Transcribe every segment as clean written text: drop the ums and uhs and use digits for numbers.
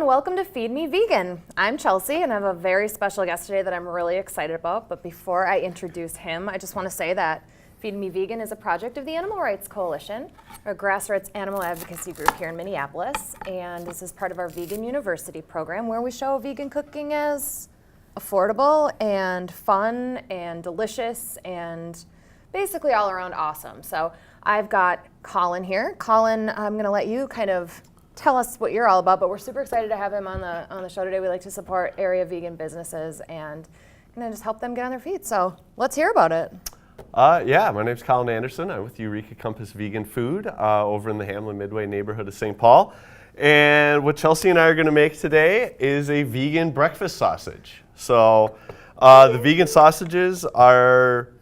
and welcome to Feed Me Vegan. I'm Chelsea and I have a very special guest today that I'm really excited about. But before I introduce him, I just want to say that Feed Me Vegan is a project of the Animal Rights Coalition, a grassroots animal advocacy group here in Minneapolis. And this is part of our Vegan University program where we show vegan cooking as affordable and fun and delicious and basically all around awesome. So I've got Colin here. Colin, I'm going to let you kind of tell us what you're all about, but we're super excited to have him on the show today. We like to support area vegan businesses and just help them get on their feet. So let's hear about it. Yeah, my name's Colin Anderson. I'm with Eureka Compass Vegan Food over in the Hamlin Midway neighborhood of St. Paul. And what Chelsea and I are going to make today is a vegan breakfast sausage. So the vegan sausages are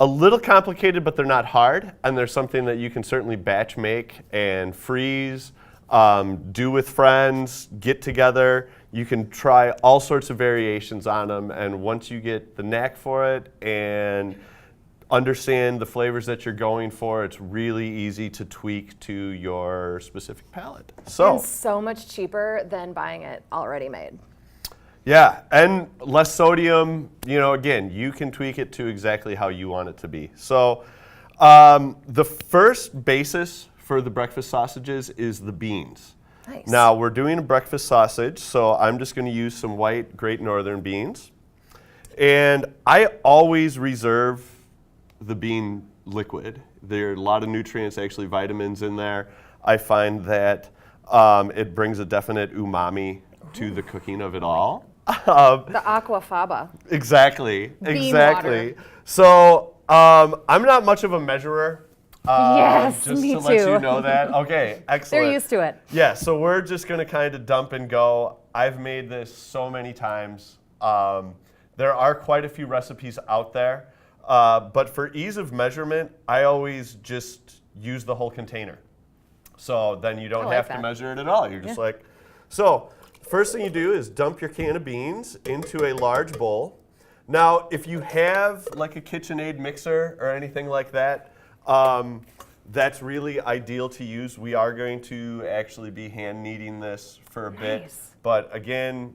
a little complicated, but they're not hard. And they're something that you can certainly batch make and freeze, do with friends, get together. You can try all sorts of variations on them. And once you get the knack for it and understand the flavors that you're going for, it's really easy to tweak to your specific palate. And so much cheaper than buying it already made. Yeah, and less sodium. You know, again, you can tweak it to exactly how you want it to be. So the first basis for the breakfast sausages is the beans. Nice. Now, we're doing a breakfast sausage, so I'm just going to use some white Great Northern beans. And I always reserve the bean liquid. There are a lot of nutrients, actually vitamins in there. I find that it brings a definite umami to the cooking of it all. The aquafaba. Exactly, Bean exactly. water. So I'm not much of a measurer. Yes, just me to too. let you know that. Okay, excellent. They're used to it. Yeah, so we're just going to kind of dump and go. I've made this so many times. There are quite a few recipes out there, but for ease of measurement, I always just use the whole container. So then you don't have to measure it at all. You're just like, so first thing you do is dump your can of beans into a large bowl. Now, if you have like a KitchenAid mixer or anything like that, that's really ideal to use. We are going to actually be hand kneading this for a bit. But again,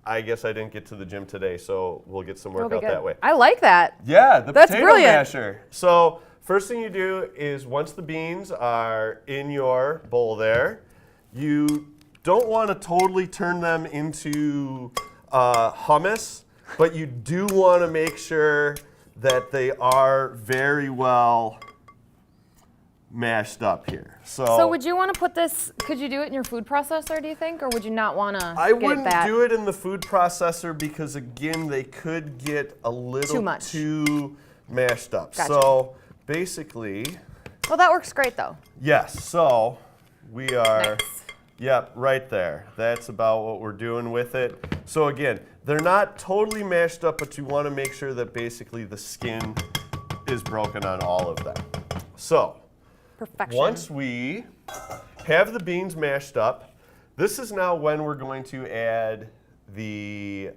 I guess I didn't get to the gym today, so we'll get some workout that way. I like that. Yeah, the That's potato brilliant. masher. So first thing you do is once the beans are in your bowl there, you don't want to totally turn them into hummus, but you do want to make sure that they are very well mashed up here. So would you want to put this, could you do it in your food processor, do you think, or would you not want to I wouldn't do it in the food processor because, again, they could get a little too mashed up. Gotcha. So basically... Well, that works great, though. Yes, so we are... Nice. Yep, right there. That's about what we're doing with it. So again, they're not totally mashed up, but you want to make sure that basically the skin is broken on all of them. So Perfection. Once we have the beans mashed up, this is now when we're going to add the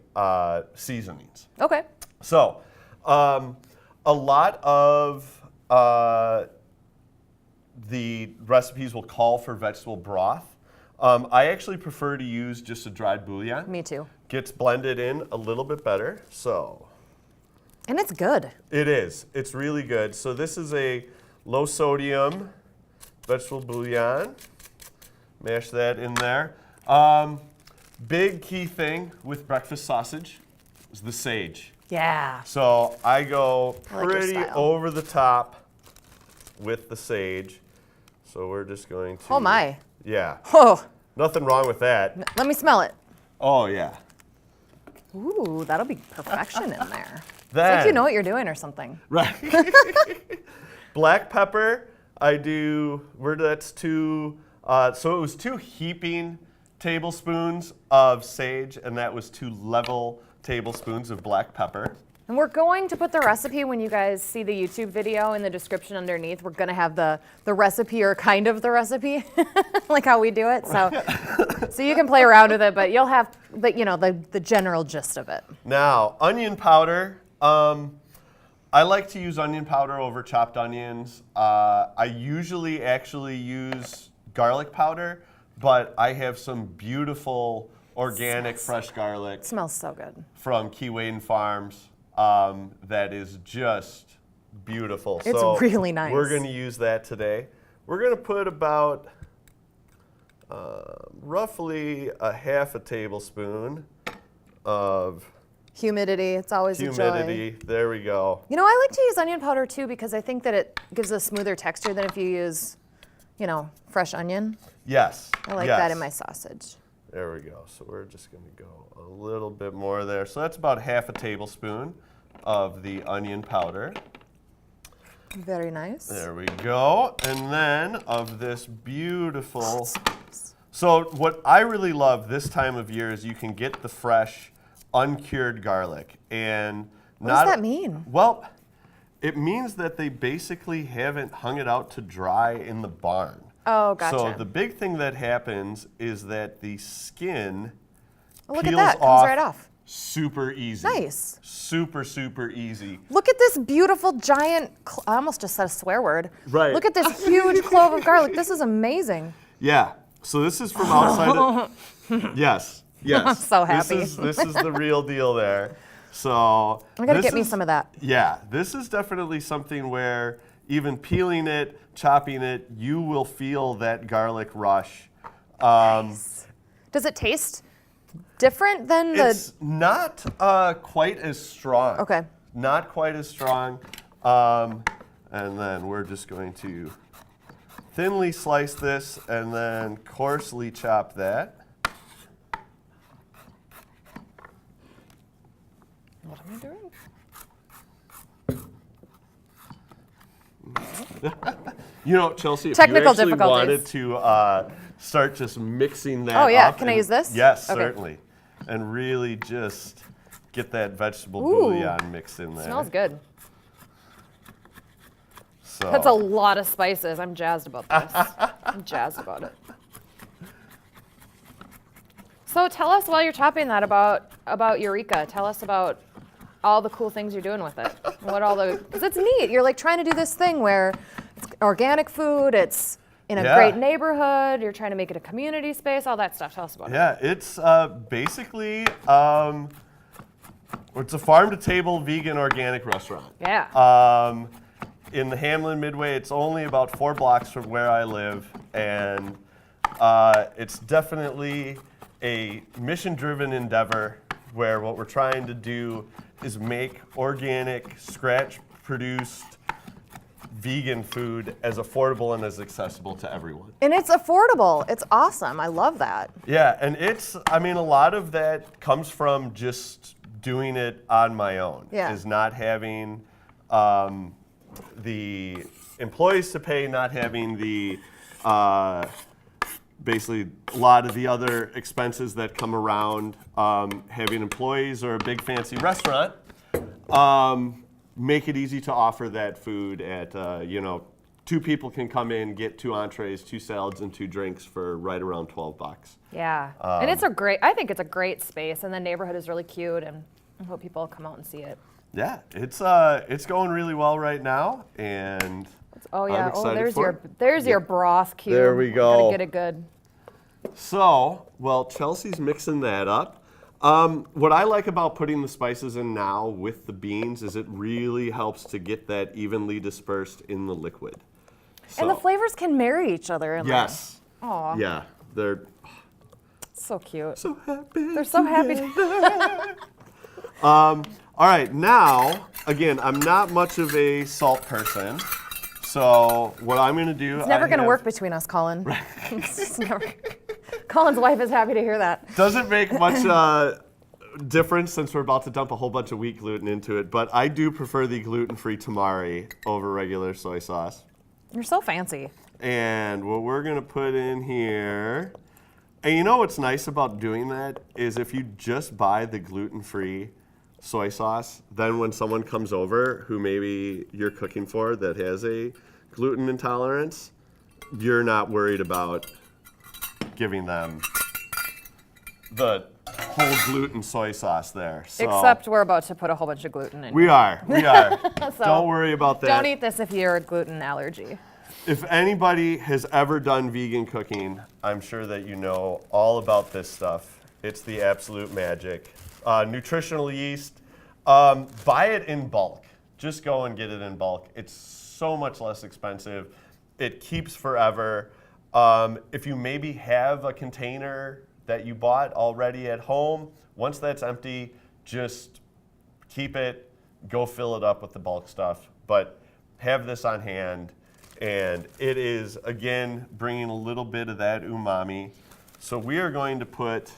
seasonings. Okay. So a lot of the recipes will call for vegetable broth. I actually prefer to use just a dried bouillon. Me too. Gets blended in a little bit better, so. And it's good. It is. It's really good. So this is a low sodium vegetable bouillon. Mash that in there. Big key thing with breakfast sausage is the sage. Yeah. So I go pretty style. over the top with the sage. So we're just going to. Oh my. Yeah. Oh. Nothing wrong with that. Let me smell it. Oh, yeah. Ooh, that'll be perfection in there. It's Then, like you know what you're doing or something. right. Black pepper, that's two, so it was 2 heaping tablespoons of sage, and that was 2 level tablespoons of black pepper. And we're going to put the recipe when you guys see the YouTube video in the description underneath. We're going to have the recipe or kind of the recipe, like how we do it. So, so you can play around with it, but you'll have the general gist of it. Now, onion powder. I like to use onion powder over chopped onions. I usually actually use garlic powder, but I have some beautiful organic fresh garlic It smells so good. from Keewaydin Farms that is just beautiful. It's so really nice. We're going to use that today. We're going to put about roughly a half a tablespoon of Humidity, it's always a joy. humidity. There we go. You know, I like to use onion powder too because I think that it gives a smoother texture than if you use, you know, fresh onion. Yes. I like yes. that in my sausage. There we go. So we're just going to go a little bit more there. So that's about half a tablespoon of the onion powder. Very nice. There we go. And then of this beautiful. So what I really love this time of year is you can get the fresh, uncured garlic. And What does that mean? Well, it means that they basically haven't hung it out to dry in the barn. Oh, gotcha. So the big thing that happens is that the skin Look peels at that, off comes right off. super easy. Nice. Super, super easy. Look at this beautiful giant, I almost just said a swear word. Right. Look at this huge clove of garlic. This is amazing. Yeah. So this is from outside of, yes, yes. I'm so happy. This is the real deal there. So I gotta this get me is- some of that. Yeah, this is definitely something where even peeling it, chopping it, you will feel that garlic rush. Nice. Does it taste different than the? It's not quite as strong. Okay. Not quite as strong. And then we're just going to thinly slice this and then coarsely chop that. What am I doing? You know, Chelsea, if Technical you actually difficulties. wanted to start just mixing that Oh, yeah. up Can I and- use this? Yes, Okay. certainly. And really just get that vegetable Ooh. bouillon mixed in there. Smells good. So, That's a lot of spices. I'm jazzed about this. I'm jazzed about it. So tell us while you're chopping that about Eureka. Tell us about all the cool things you're doing with it. What all the, because it's neat. You're like trying to do this thing where it's organic food, it's in a Yeah. great neighborhood, you're trying to make it a community space, all that stuff. Tell us about it. Yeah, it's basically, it's a farm-to-table vegan organic restaurant. Yeah. In the Hamlin Midway, it's only about 4 blocks from where I live, and it's definitely a mission-driven endeavor where what we're trying to do is make organic, scratch-produced vegan food as affordable and as accessible to everyone. And it's affordable. It's awesome. I love that. Yeah, and I mean, a lot of that comes from just doing it on my own. Yeah. Is not having the employees to pay, not having the basically a lot of the other expenses that come around having employees or a big fancy restaurant. Make it easy to offer that food at, 2 people can come in, get 2 entrees, 2 salads, and 2 drinks for right around $12. Yeah. And it's I think it's a great space, and the neighborhood is really cute, and I hope people come out and see it. Yeah, it's going really well right now, and Oh yeah. I'm excited there's for your it. there's your broth cube. There we go. Gotta get it good. So, while Chelsea's mixing that up, what I like about putting the spices in now with the beans is it really helps to get that evenly dispersed in the liquid. And the So- flavors can marry each other. In Yes. There. Aw. Yeah, they're So cute. so happy. They're so happy. All right, now, again, I'm not much of a salt person, so what I'm going to do... It's never going to work between us, Colin. It's just never. Colin's wife is happy to hear that. Doesn't make much difference since we're about to dump a whole bunch of wheat gluten into it, but I do prefer the gluten-free tamari over regular soy sauce. You're so fancy. And what we're going to put in here... And you know what's nice about doing that is if you just buy the gluten-free soy sauce, then when someone comes over who maybe you're cooking for that has a gluten intolerance, you're not worried about giving them the whole gluten soy sauce there. So Except we're about to put a whole bunch of gluten in. we are. So Don't worry about that. Don't eat this if you're a gluten allergy. If anybody has ever done vegan cooking, I'm sure that you know all about this stuff. It's the absolute magic. Nutritional yeast, buy it in bulk. Just go and get it in bulk. It's so much less expensive. It keeps forever. If you maybe have a container that you bought already at home, once that's empty, just keep it, go fill it up with the bulk stuff. But have this on hand, and it is, again, bringing a little bit of that umami. So we are going to put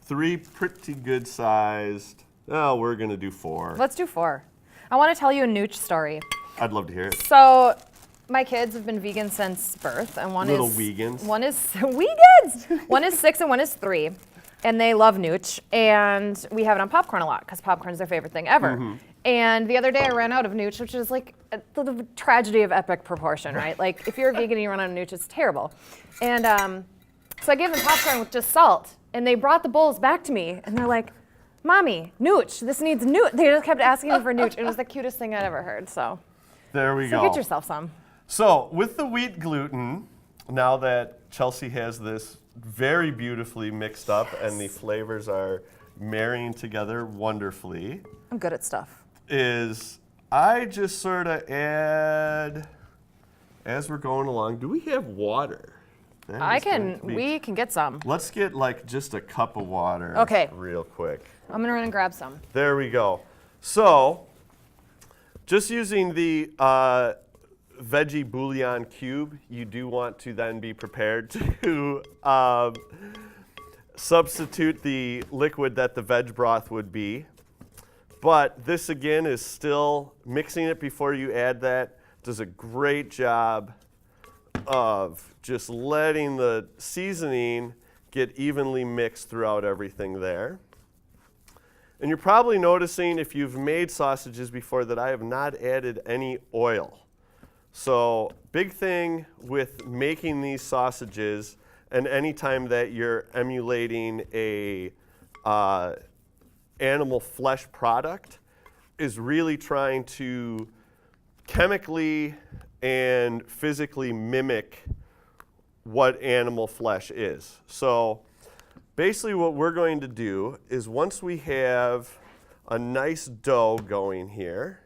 3 pretty good sized, oh, we're gonna do 4. Let's do 4. I want to tell you a nooch story. I'd love to hear it. So my kids have been vegan since birth, and one Little is vegans. One is vegans. One is 6 and one is 3, and they love nooch. And we have it on popcorn a lot because popcorn is their favorite thing ever. And the other day I ran out of nooch, which is like the tragedy of epic proportion, right? Like if you're a vegan and you run out of nooch, it's terrible. And so I gave them popcorn with just salt, and they brought the bowls back to me, and they're like, "Mommy, nooch, this needs nooch." They just kept asking me for nooch. It was the cutest thing I'd ever heard. So there we go. get yourself some. So with the wheat gluten, now that Chelsea has this very beautifully mixed up and the flavors are marrying together wonderfully, I'm good at stuff. is I just sort of add, as we're going along, do we have water? We can get some. Let's get like just a cup of water. Okay. Real quick. I'm gonna run and grab some. There we go. So, just using the veggie bouillon cube, you do want to then be prepared to substitute the liquid that the veg broth would be. But this again is still mixing it before you add that. Does a great job of just letting the seasoning get evenly mixed throughout everything there. And you're probably noticing if you've made sausages before that I have not added any oil. So big thing with making these sausages, and anytime that you're emulating a animal flesh product, is really trying to chemically and physically mimic what animal flesh is. So basically what we're going to do is once we have a nice dough going here,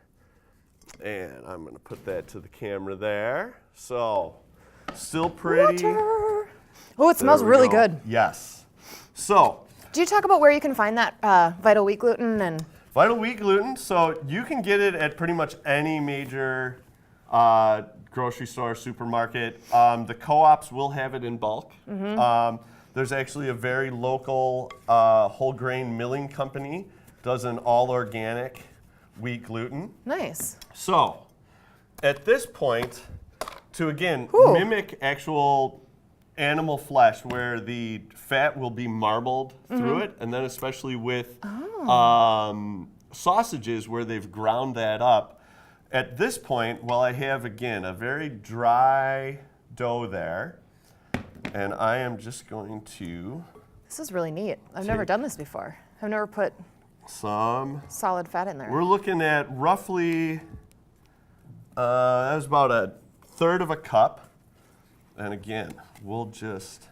and I'm going to put that to the camera there. So still pretty. Water. Oh, it smells really good. Yes. So Do you talk about where you can find that Vital Wheat Gluten and? Vital Wheat Gluten, so you can get it at pretty much any major grocery store, supermarket. The co-ops will have it in bulk. There's actually a very local whole grain milling company, does an all organic wheat gluten. Nice. So at this point, to again mimic actual animal flesh where the fat will be marbled through it, and then especially with sausages where they've ground that up. At this point, while I have, again, a very dry dough there, and I am just going to... This is really neat. I've never done this before. I've never put some solid fat in there. We're looking at roughly, that was about 1/3 of a cup. And again, we'll just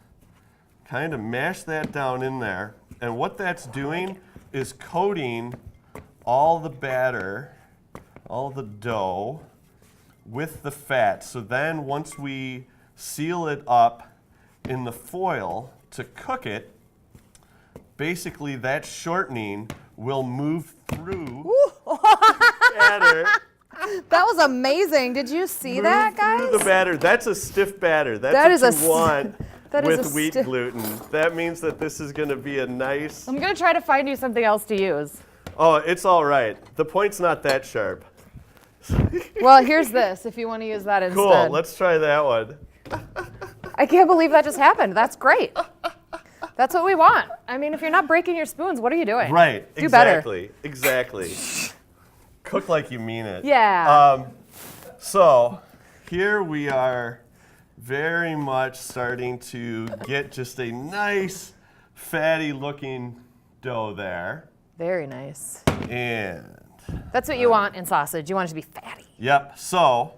kind of mash that down in there. And what that's doing is coating all the batter, all the dough with the fat. So then once we seal it up in the foil to cook it, basically that shortening will move through the batter. That was amazing. Did you see that, guys? Through the batter. That's a stiff batter. That's what you want with wheat gluten. That means that this is going to be a nice... I'm going to try to find you something else to use. Oh, it's all right. The point's not that sharp. Well, here's this, if you want to use that instead. Cool, let's try that one. I can't believe that just happened. That's great. That's what we want. I mean, if you're not breaking your spoons, what are you doing? Right, Do better. Exactly. Cook like you mean it. Yeah. So here we are very much starting to get just a nice fatty looking dough there. Very nice. And That's what you want in sausage. You want it to be fatty. yep, so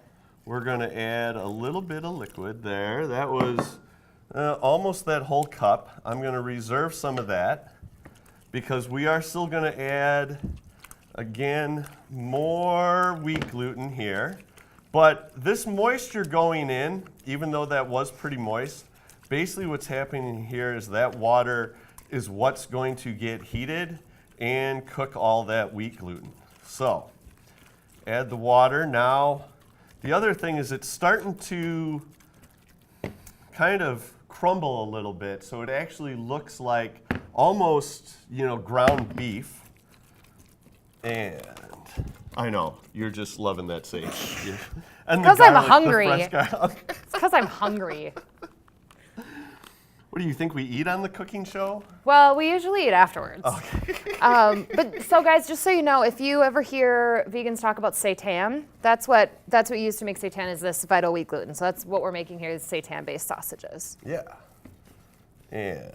we're going to add a little bit of liquid there. That was almost that whole cup. I'm going to reserve some of that because we are still going to add, again, more wheat gluten here. But this moisture going in, even though that was pretty moist, basically what's happening here is that water is what's going to get heated and cook all that wheat gluten. So, add the water. Now, the other thing is it's starting to kind of crumble a little bit, so it actually looks like almost, ground beef. And I know, you're just loving that sage. And because I'm hungry. It's because I'm hungry. What do you think we eat on the cooking show? Well, we usually eat afterwards. Okay. But so guys, just so you know, if you ever hear vegans talk about seitan, that's what you use to make seitan is this vital wheat gluten. So that's what we're making here is seitan-based sausages. Yeah. And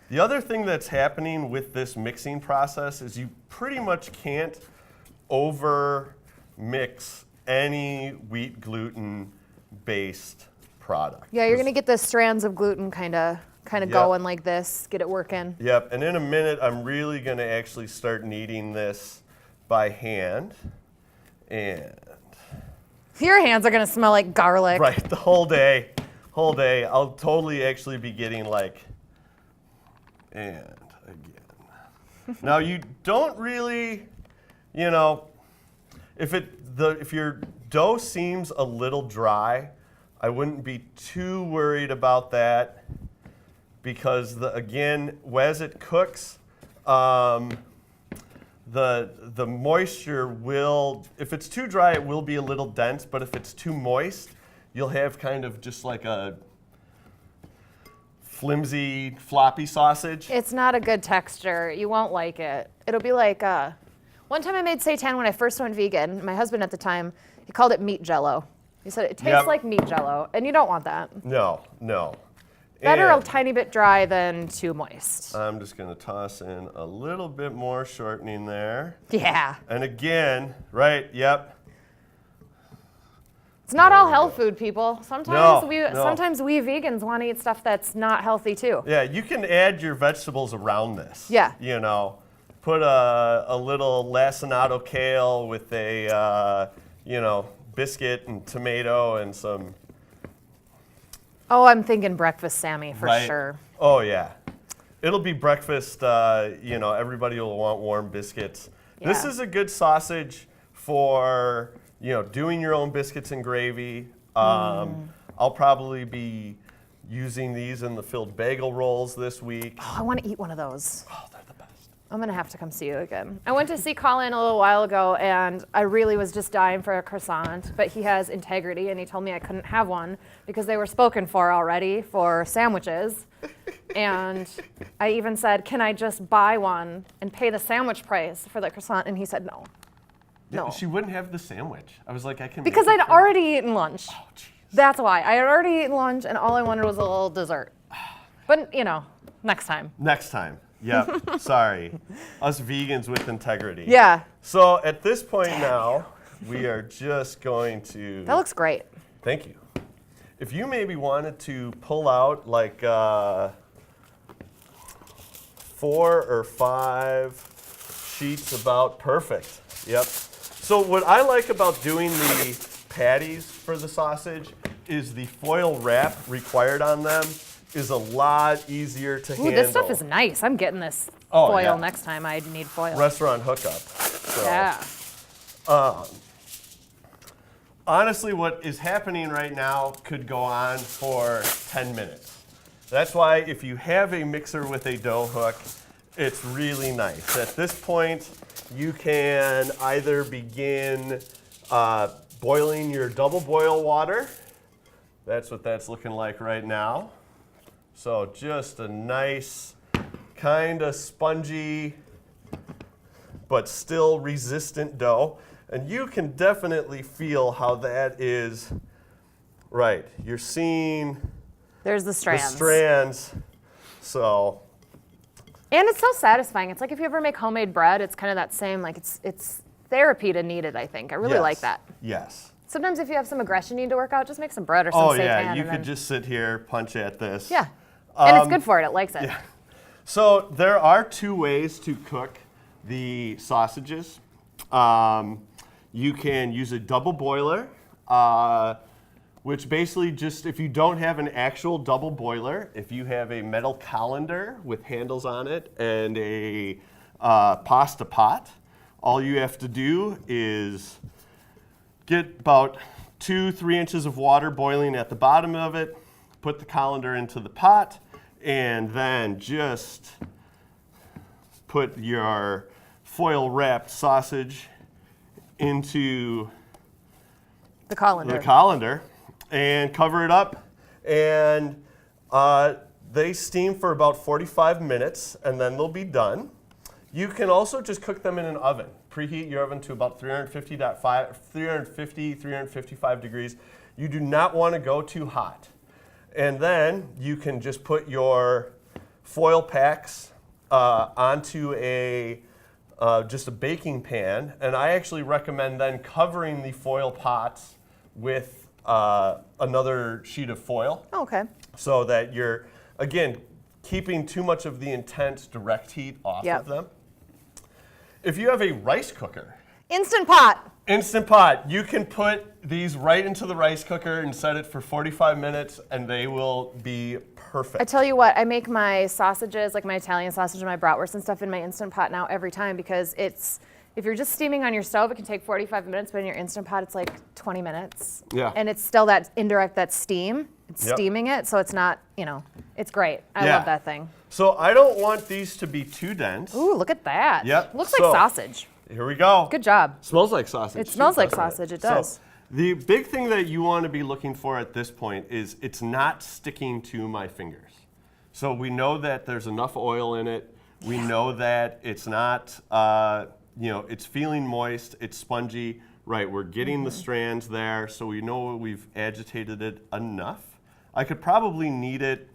the other thing that's happening with this mixing process is you pretty much can't over mix any wheat gluten based product. Yeah, you're gonna get the strands of gluten kind of going like this, get it working. Yep, and in a minute I'm really gonna actually start kneading this by hand. And your hands are gonna smell like garlic. right, the whole day. I'll totally actually be getting like, and again. Now you don't really, if your dough seems a little dry, I wouldn't be too worried about that because as it cooks, the moisture will, if it's too dry, it will be a little dense, but if it's too moist, you'll have kind of just like a flimsy, floppy sausage. It's not a good texture. You won't like it. It'll be like, one time I made seitan when I first went vegan. My husband at the time, he called it meat jello. He said it tastes like meat jello, and you don't want that. No. Better And a tiny bit dry than too moist. I'm just going to toss in a little bit more shortening there. Yeah. And again, right, yep. It's not all health food, people. Sometimes No. sometimes we vegans want to eat stuff that's not healthy too. Yeah, you can add your vegetables around this. Yeah. Put a little lacinato kale with a, biscuit and tomato and some. Oh, I'm thinking breakfast Sammy for Right. sure. Oh, yeah. It'll be breakfast, everybody will want warm biscuits. Yeah. This is a good sausage for, doing your own biscuits and gravy. I'll probably be using these in the filled bagel rolls this week. Oh, I want to eat one of those. Oh, they're the best. I'm going to have to come see you again. I went to see Colin a little while ago, and I really was just dying for a croissant, but he has integrity, and he told me I couldn't have one because they were spoken for already for sandwiches. And I even said, can I just buy one and pay the sandwich price for the croissant? And he said, no. Yeah, No. she wouldn't have the sandwich. I was like, I can Because make it I'd for you. already eaten lunch. Oh, jeez. That's why. I had already eaten lunch, and all I wanted was a little dessert. But, next time. Next time. Yep. Sorry. Us vegans with integrity. Yeah. So at this point now, we are just going to. That looks great. Thank you. If you maybe wanted to pull out like 4 or 5 sheets about perfect. Yep. So what I like about doing the patties for the sausage is the foil wrap required on them is a lot easier to handle. This stuff is nice. I'm getting this Oh, foil yeah. next time I need foil. Restaurant hookup. So, Yeah. honestly, what is happening right now could go on for 10 minutes. That's why if you have a mixer with a dough hook, it's really nice. At this point, you can either begin boiling your double boil water. That's what that's looking like right now. So just a nice, kind of spongy, but still resistant dough. And you can definitely feel how that is, right, you're seeing There's the strands. the strands, so. And it's so satisfying. It's like if you ever make homemade bread, it's kind of that same, like it's therapy to knead it, I think. I really like that. Yes. Sometimes if you have some aggression you need to work out, just make some bread or some seitan. Yeah, you and could then, just sit here, punch at this. Yeah, and it's good for it. It likes it. Yeah. So there are 2 ways to cook the sausages. You can use a double boiler, which basically just, if you don't have an actual double boiler, if you have a metal colander with handles on it and a pasta pot, all you have to do is get about 2-3 inches of water boiling at the bottom of it, put the colander into the pot, and then just put your foil wrapped sausage into The colander. the colander and cover it up. And they steam for about 45 minutes and then they'll be done. You can also just cook them in an oven. Preheat your oven to about 355 degrees. You do not want to go too hot. And then you can just put your foil packs onto just a baking pan. And I actually recommend then covering the foil pots with another sheet of foil. Oh, okay. So that you're, again, keeping too much of the intense direct heat off of them. If you have a rice cooker, Instant Pot. Instant Pot, you can put these right into the rice cooker and set it for 45 minutes and they will be perfect. I tell you what, I make my sausages, like my Italian sausage and my bratwurst and stuff in my Instant Pot now every time because it's, if you're just steaming on your stove, it can take 45 minutes, but in your Instant Pot, it's like 20 minutes. Yeah. And it's still that indirect, that steam. It's steaming it, so it's not, it's great. I love that thing. So I don't want these to be too dense. Ooh, look at that. Yep. Looks like sausage. Here we go. Good job. Smells like sausage. It smells like sausage, it does. So the big thing that you want to be looking for at this point is it's not sticking to my fingers. So we know that there's enough oil in it. We know that it's not, it's feeling moist, it's spongy. Right, we're getting the strands there, so we know we've agitated it enough. I could probably knead it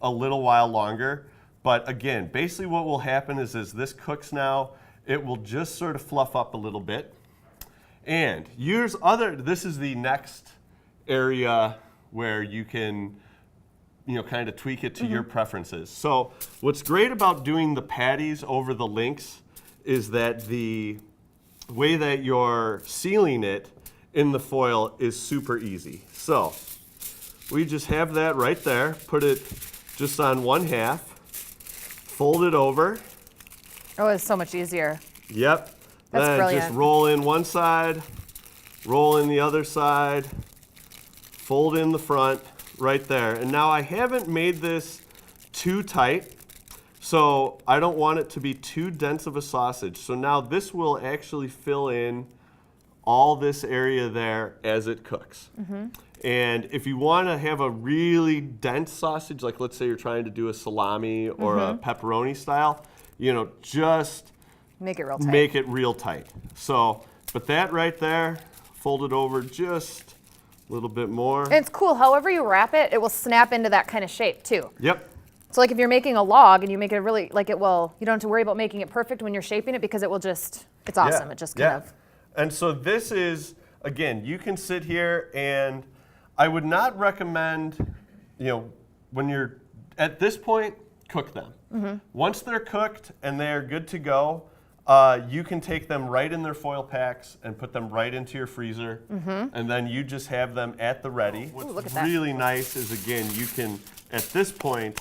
a little while longer, but again, basically what will happen is as this cooks now, it will just sort of fluff up a little bit. And this is the next area where you can, kind of tweak it to your preferences. So what's great about doing the patties over the links is that the way that you're sealing it in the foil is super easy. So we just have that right there, put it just on one half, fold it over. Oh, it's so much easier. Yep. That's then brilliant. Just roll in one side, roll in the other side, fold in the front right there. And now I haven't made this too tight, so I don't want it to be too dense of a sausage. So now this will actually fill in all this area there as it cooks. And if you want to have a really dense sausage, like let's say you're trying to do a salami or a pepperoni style, just make it real tight. Make it real tight. So, but that right there, fold it over just a little bit more. And it's cool, however you wrap it, it will snap into that kind of shape too. Yep. So like if you're making a log and you make it really, you don't have to worry about making it perfect when you're shaping it because it will just, it's awesome. Yeah. It just kind of. And so this is, again, you can sit here and I would not recommend, when you're at this point, cook them. Once they're cooked and they're good to go, you can take them right in their foil packs and put them right into your freezer. And then you just have them at the ready. What's really nice is, again, you can, at this point,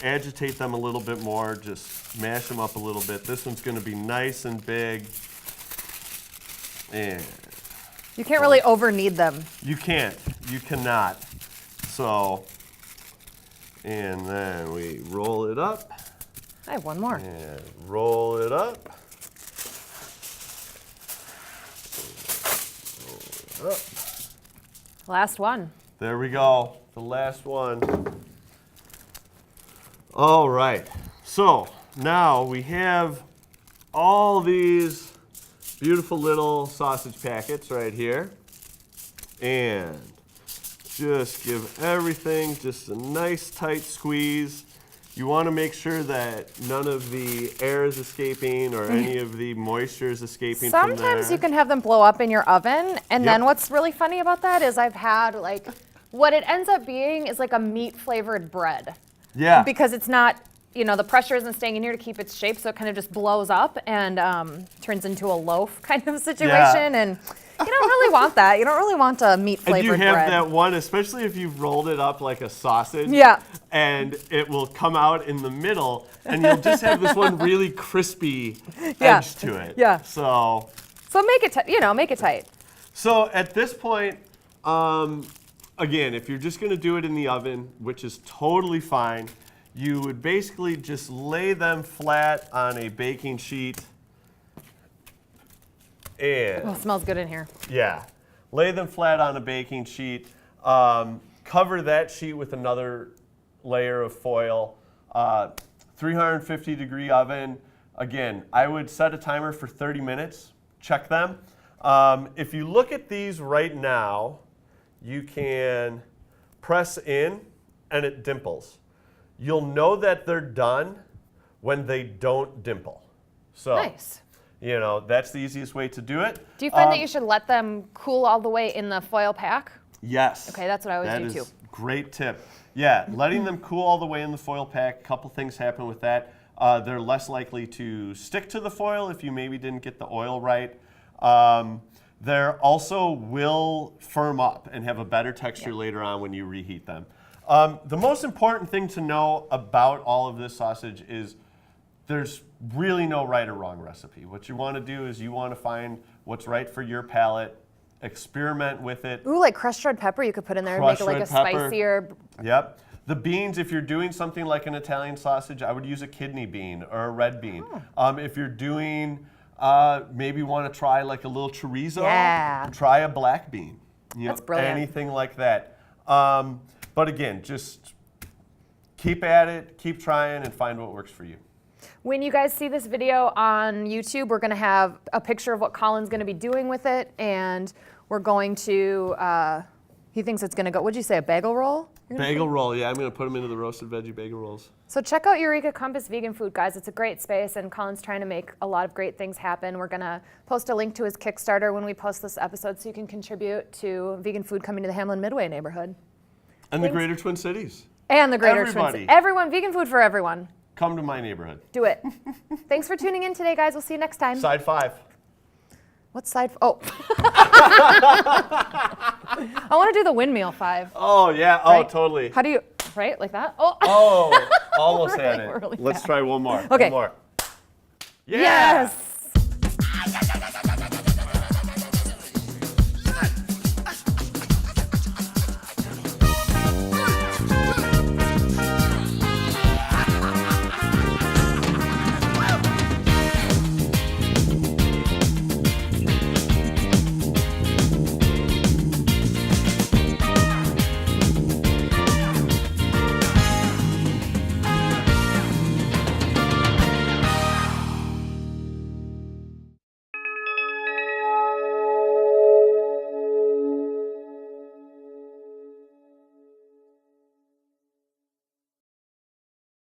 agitate them a little bit more, just mash them up a little bit. This one's going to be nice and big. And you can't really over knead them. you can't. You cannot. So, and then we roll it up. I have one more. And roll it up. Roll it up. Last one. There we go. The last one. All right. So now we have all these beautiful little sausage packets right here. And just give everything just a nice tight squeeze. You want to make sure that none of the air is escaping or any of the moisture is escaping from there. Sometimes you can have them blow up in your oven, and then what's really funny about that is I've had like, what it ends up being is like a meat flavored bread. Yeah. Because it's not, you know, the pressure isn't staying in here to keep its shape, so it kind of just blows up and turns into a loaf kind of situation. And you don't really want that. You don't really want a meat flavored bread. And you have that one, especially if you've rolled it up like a sausage. Yeah. And it will come out in the middle, and you'll just have this one really crispy edge to it. Yeah. So make it, make it tight. So at this point, again, if you're just going to do it in the oven, which is totally fine, you would basically just lay them flat on a baking sheet. And Oh, it smells good in here. yeah, lay them flat on a baking sheet. Cover that sheet with another layer of foil. 350 degree oven. Again, I would set a timer for 30 minutes. Check them. If you look at these right now, you can press in and it dimples. You'll know that they're done when they don't dimple. So, Nice. you know, that's the easiest way to do it. Do you find that you should let them cool all the way in the foil pack? Yes. Okay, that's what I always do That is too. great tip. Yeah, letting them cool all the way in the foil pack, a couple things happen with that. They're less likely to stick to the foil if you maybe didn't get the oil right. They also will firm up and have a better texture later on when you reheat them. The most important thing to know about all of this sausage is there's really no right or wrong recipe. What you want to do is you want to find what's right for your palate, experiment with it. Ooh, like crushed red pepper you could put in there and make it like a spicier. Yep. The beans, if you're doing something like an Italian sausage, I would use a kidney bean or a red bean. If you're doing, maybe want to try like a little chorizo, try a black bean. You That's know, brilliant. anything like that. But again, just keep at it, keep trying, and find what works for you. When you guys see this video on YouTube, we're going to have a picture of what Colin's going to be doing with it, and we're going to, he thinks it's going to go, what'd you say, a bagel roll? Bagel roll, yeah, I'm going to put them into the roasted veggie bagel rolls. So check out Eureka Compass Vegan Food, guys. It's a great space, and Colin's trying to make a lot of great things happen. We're going to post a link to his Kickstarter when we post this episode so you can contribute to vegan food coming to the Hamlin Midway neighborhood. And the greater Twin Cities. And the greater Everybody. Twin Cities. Everyone, vegan food for everyone. Come to my neighborhood. Do it. Thanks for tuning in today, guys. We'll see you next time. Side 5. What side? Oh. I want to do the windmill 5. Oh, yeah. Right? Oh, totally. How do you, right? Like that? Oh. Oh, almost Really, had it. really Let's bad. try one more. Okay. One more. Yeah. Yes.